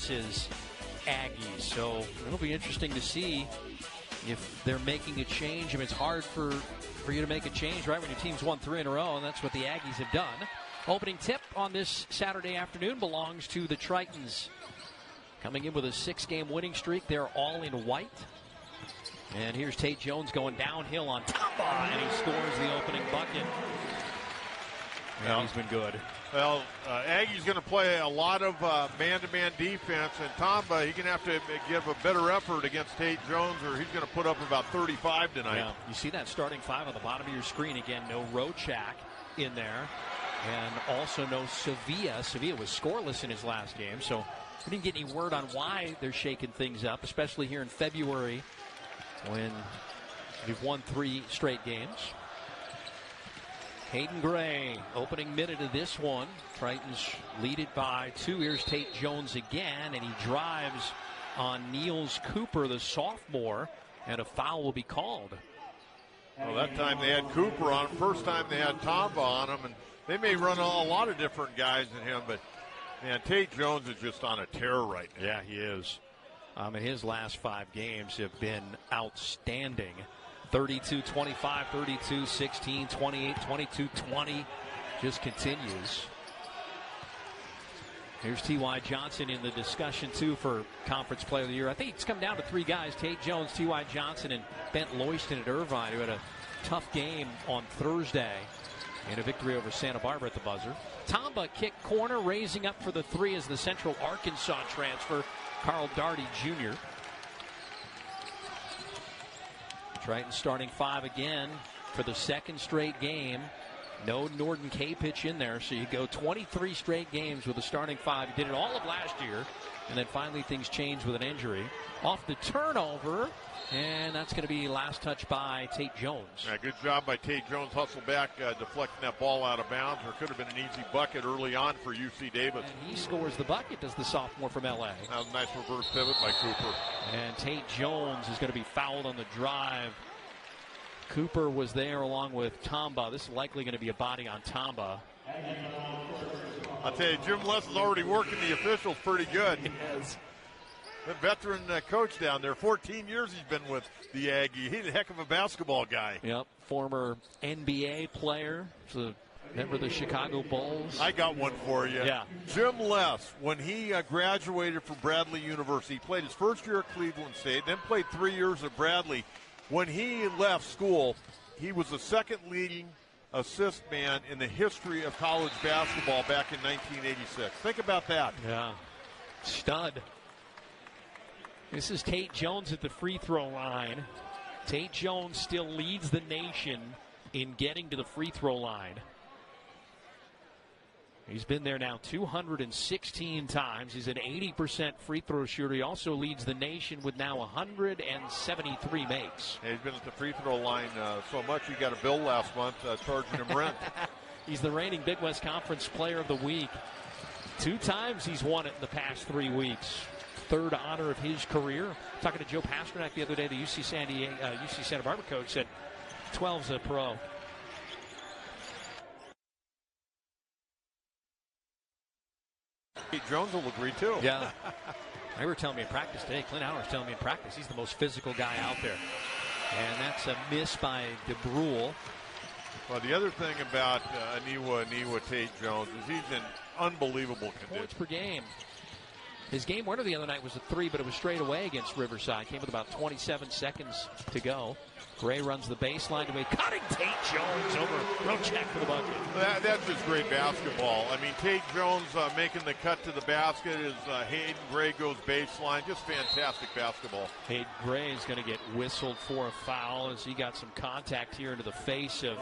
versus Aggies. So it'll be interesting to see if they're making a change. I mean, it's hard for you to make a change, right, when your team's won 3 in a row, and that's what the Aggies have done. Opening tip on this Saturday afternoon belongs to the Tritons. Coming in with a 6-game winning streak. They're all in white. And here's Tait-Jones going downhill on Tamba, and he scores the opening bucket. And he's been good. Well, Aggie's going to play a lot of man-to-man defense, and Tamba, he's going to have to give a better effort against Tait-Jones, or he's going to put up about 35 tonight. Yeah, you see that starting 5 on the bottom of your screen. Again, no Rochak in there, and also no Sevilla. Sevilla was scoreless in his last game, so we didn't get any word on why they're shaking things up, especially here in February when we've won 3 straight games. Hayden Gray, opening minute of this one. Tritons lead it by 2. Here's Tait-Jones again, and he drives on Niels Cooper, the sophomore, and a foul will be called. Well, that time they had Cooper on him. First time they had Tamba on him, and they may run a lot of different guys in him, but, man, Tait-Jones is just on a tear right now. Yeah, he is. And his last 5 games have been outstanding. 32-25, 32-16, 28, 22-20. Just continues. Here's T.Y. Johnson in the discussion, too, for Conference Player of the Year. I think it's come down to 3 guys, Tait-Jones, T.Y. Johnson, and Bent Loyston at Irvine, who had a tough game on Thursday in a victory over Santa Barbara at the buzzer. Tamba kick corner, raising up for the 3 as the Central Arkansas transfer, Carl Darty Jr. Tritons starting 5 again for the 2nd straight game. No Norden K pitch in there, so you go 23 straight games with a starting 5. You did it all of last year, and then finally things changed with an injury. Off the turnover, and that's going to be last touch by Tait-Jones. Yeah, good job by Tait-Jones. Hustle back, deflecting that ball out of bounds, or could have been an easy bucket early on for UC Davis. And he scores the bucket, does the sophomore from L.A. That was a nice reverse pivot by Cooper. And Tait-Jones is going to be fouled on the drive. Cooper was there along with Tamba. This is likely going to be a body on Tamba. I'll tell you, Jim Les is already working the officials pretty good. Yes. The veteran coach down there, 14 years he's been with the Aggie. He's a heck of a basketball guy. Yep, former NBA player. So remember the Chicago Bulls? I got one for you. Yeah. Jim Les, when he graduated from Bradley University, he played his first year at Cleveland State, then played 3 years at Bradley. When he left school, he was the 2nd leading assist man in the history of college basketball back in 1986. Think about that. Yeah. Stud. This is Tait-Jones at the free throw line. Tait-Jones still leads the nation in getting to the free throw line. He's been there now 216 times. He's an 80% free throw shooter. He also leads the nation with now 173 makes. Yeah, he's been at the free throw line so much he got a bill last month charging him rent. He's the reigning Big West Conference Player of the Week. 2 times he's won it in the past 3 weeks. 3rd honor of his career. Talking to Joe Pasternak the other day, the UC Santa Barbara coach said 12's a pro. Jones will agree too. Yeah. They were telling me in practice today, Clint Howard was telling me in practice, he's the most physical guy out there. And that's a miss by DeBrule. Well, the other thing about Aniwa Tait-Jones is he's in unbelievable condition. Points per game. His game winner the other night was a 3, but it was straight away against Riverside. Came with about 27 seconds to go. Gray runs the baseline to a cutting Tait-Jones over Rochak for the bucket. That's just great basketball. I mean, Tait-Jones making the cut to the basket as Hayden Gray goes baseline. Just fantastic basketball. Hayden Gray is going to get whistled for a foul as he got some contact here into the face of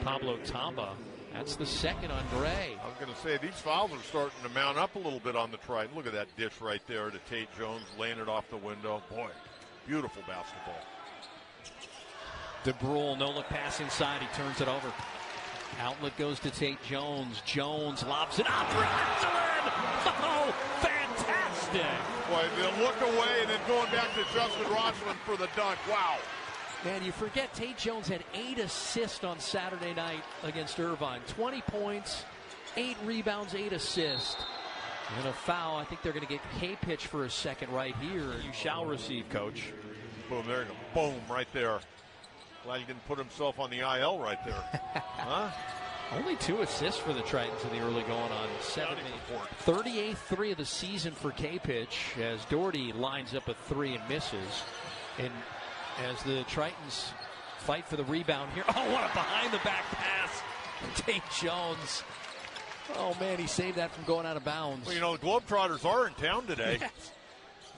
Pablo Tamba. That's the 2nd on Gray. I was going to say, these fouls are starting to mount up a little bit on the Triton. Look at that dish right there to Tait-Jones, laying it off the window. Boy, beautiful basketball. DeBrule, no-look pass inside. He turns it over. Outlet goes to Tait-Jones. Jones lobs it up. Oh, fantastic. Boy, they'll look away and then going back to Justin Rochman for the dunk. Wow. Man, you forget Tait-Jones had 8 assists on Saturday night against Irvine. 20 points, 8 rebounds, 8 assists. And a foul. I think they're going to get K-pitch for a second right here. You shall receive, Coach. Boom, there you go. Boom, right there. Glad he didn't put himself on the IL right there. Huh? Only 2 assists for the Tritons in the early going on 7 minutes. 38th 3 of the season for K-pitch as Doherty lines up a 3 and misses. And as the Tritons fight for the rebound here. Oh, what a behind-the-back pass from Tait-Jones. Oh, man, he saved that from going out of bounds. Well, you know, the Globetrotters are in town today. Yes.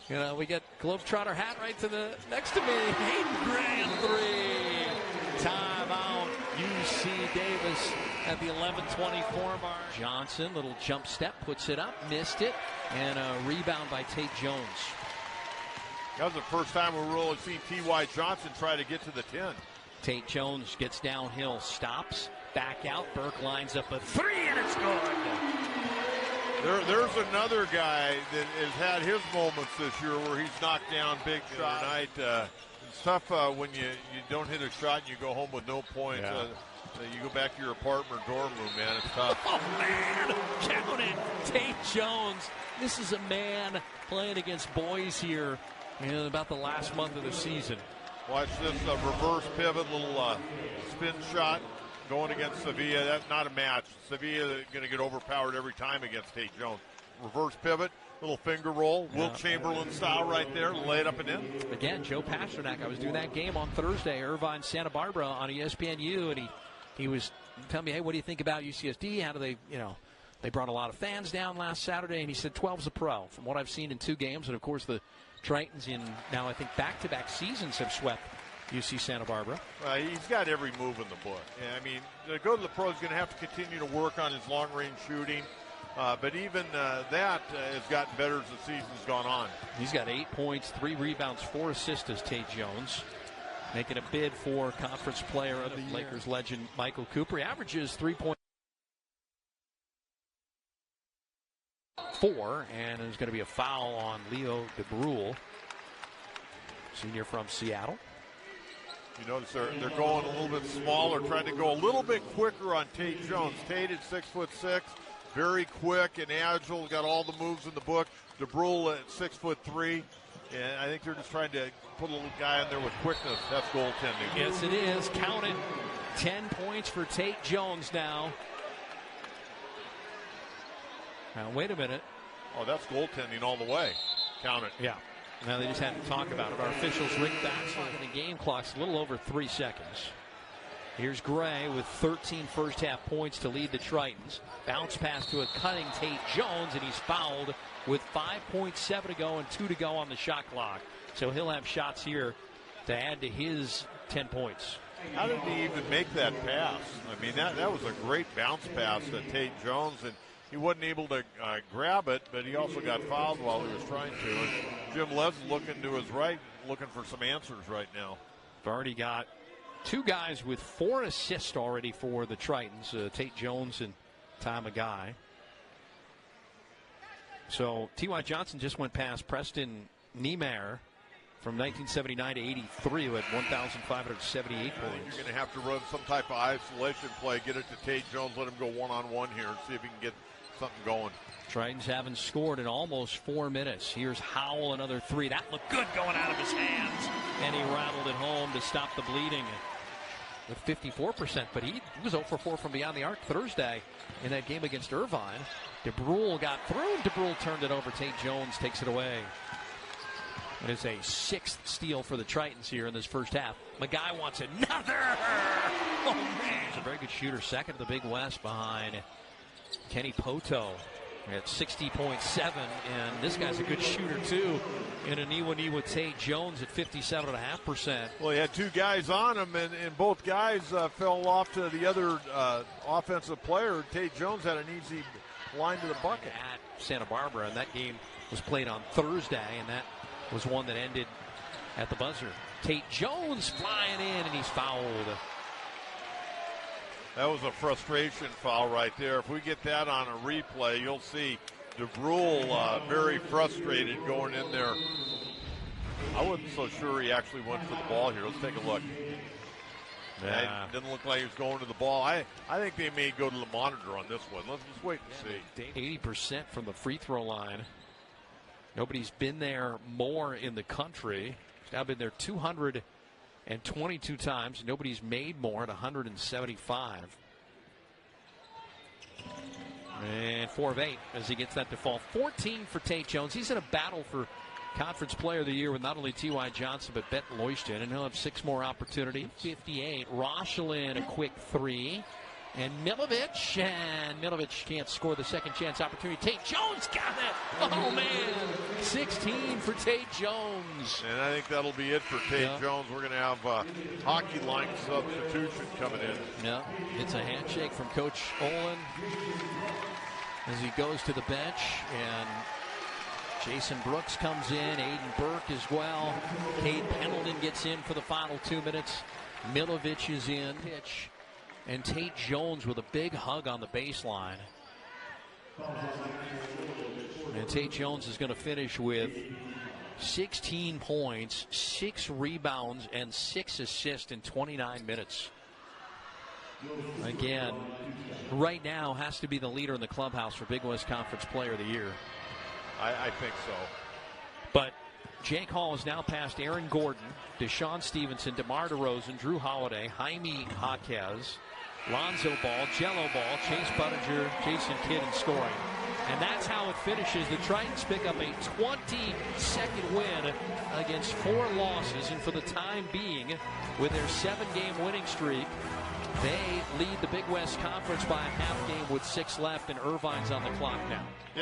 You know, we get Globetrotter hat right to the next to me. Hayden Gray, 3. Timeout. UC Davis at the 11:24 mark. Johnson, little jump step, puts it up, missed it, and a rebound by Tait-Jones. That was the first time we've really seen T.Y. Johnson try to get to the 10. Tait-Jones gets downhill, stops, back out. Burke lines up a 3, and it's good. There's another guy that has had his moments this year where he's knocked down big shot tonight. It's tough when you don't hit a shot and you go home with no points. Yeah. You go back to your apartment dorm room, man. It's tough. Oh, man. Count it. Tait-Jones. This is a man playing against boys here in about the last month of the season. Watch this reverse pivot, little spin shot going against Sevilla. That's not a match. Sevilla going to get overpowered every time against Tait-Jones. Reverse pivot, little finger roll, yeah. Wilt Chamberlain style right there, lay it up and in. Again, Joe Pasternak. I was doing that game on Thursday, Irvine, Santa Barbara on ESPNU, and he was telling me, hey, what do you think about UCSD? How do they, they brought a lot of fans down last Saturday, and he said 12's a pro from what I've seen in 2 games. And, of course, the Tritons in now I think back-to-back seasons have swept UC Santa Barbara. He's got every move in the book. Yeah, I mean, to go to the pro, he's going to have to continue to work on his long-range shooting. But even that has gotten better as the season's gone on. He's got 8 points, 3 rebounds, 4 assists as Tait-Jones. Making a bid for Conference Player of the Lakers legend Michael Cooper. He averages 3.4, and there's going to be a foul on Leo DeBrule, senior from Seattle. You notice they're going a little bit smaller, trying to go a little bit quicker on Tait-Jones. Tait at 6'6", very quick and agile, got all the moves in the book. DeBrule at 6'3", and I think they're just trying to put a little guy in there with quickness. That's goaltending. Yes, it is. Count it. 10 points for Tait-Jones now. Now, wait a minute. Oh, that's goaltending all the way. Count it. Yeah. Now they just had to talk about it. Our officials ring back so the game clock's a little over 3 seconds. Here's Gray with 13 first-half points to lead the Tritons. Bounce pass to a cutting Tait-Jones, and he's fouled with 5.7 to go and 2 to go on the shot clock. So he'll have shots here to add to his 10 points. How did he even make that pass? I mean, that was a great bounce pass to Tait-Jones, and he wasn't able to grab it, but he also got fouled while he was trying to. And Jim Les looking to his right, looking for some answers right now. We've already got 2 guys with 4 assists already for the Tritons, Tait-Jones and Ty Maguy. So T.Y. Johnson just went past Preston Niemeyer from 1979 to 83 who had 1,578 points. I think you're going to have to run some type of isolation play, get it to Tait-Jones, let him go one-on-one here and see if he can get something going. Tritons haven't scored in almost 4 minutes. Here's Howell, another 3. That looked good going out of his hands. And he rattled it home to stop the bleeding with 54%. But he was 0 for 4 from beyond the arc Thursday in that game against Irvine. DeBrule got through. DeBrule turned it over. Tait-Jones takes it away. It is a 6th steal for the Tritons here in this first half. Maguy wants another. Oh, man. He's a very good shooter. Second to the Big West behind Kenny Poto at 60.7. And this guy's a good shooter, too, in Aniwa Tait-Jones at 57.5%. Well, he had 2 guys on him, and both guys fell off to the other offensive player. Tait-Jones had an easy line to the bucket. At Santa Barbara, and that game was played on Thursday, and that was one that ended at the buzzer. Tait-Jones flying in, and he's fouled. That was a frustration foul right there. If we get that on a replay, you'll see DeBrule very frustrated going in there. I wasn't so sure he actually went for the ball here. Let's take a look. Yeah. It didn't look like he was going to the ball. I think they may go to the monitor on this one. Let's just wait and see. 80% from the free throw line. Nobody's been there more in the country. He's now been there 222 times. Nobody's made more at 175. And 4 of 8 as he gets that to fall. 14 for Tait-Jones. He's in a battle for Conference Player of the Year with not only T.Y. Johnson but Bet Loishton, and he'll have 6 more opportunity. 58. Rochelin, a quick 3. And Milovic can't score the second chance opportunity. Tait-Jones got it. Oh, man. 16 for Tait-Jones. And I think that'll be it for Tait-Jones. We're going to have hockey line substitution coming in. Yeah, it's a handshake from Coach Olin as he goes to the bench. And Jason Brooks comes in. Aiden Burke as well. Cade Pendleton gets in for the final 2 minutes. Milovic is in. Pitch. And Tait-Jones with a big hug on the baseline. And Tait-Jones is going to finish with 16 points, 6 rebounds, and 6 assists in 29 minutes. Again, right now has to be the leader in the clubhouse for Big West Conference Player of the Year. I think so. But Jake Hall is now past Aaron Gordon, Deshaun Stevenson, DeMar DeRozan, Drew Holiday, Jaime Jaquez, Lonzo Ball, Jello Ball, Chase Budinger, Jason Kidd in scoring. And that's how it finishes. The Tritons pick up a 22nd win against 4 losses. And for the time being, with their 7-game winning streak, they lead the Big West Conference by a half game with 6 left, and Irvine's on the clock now. Yeah.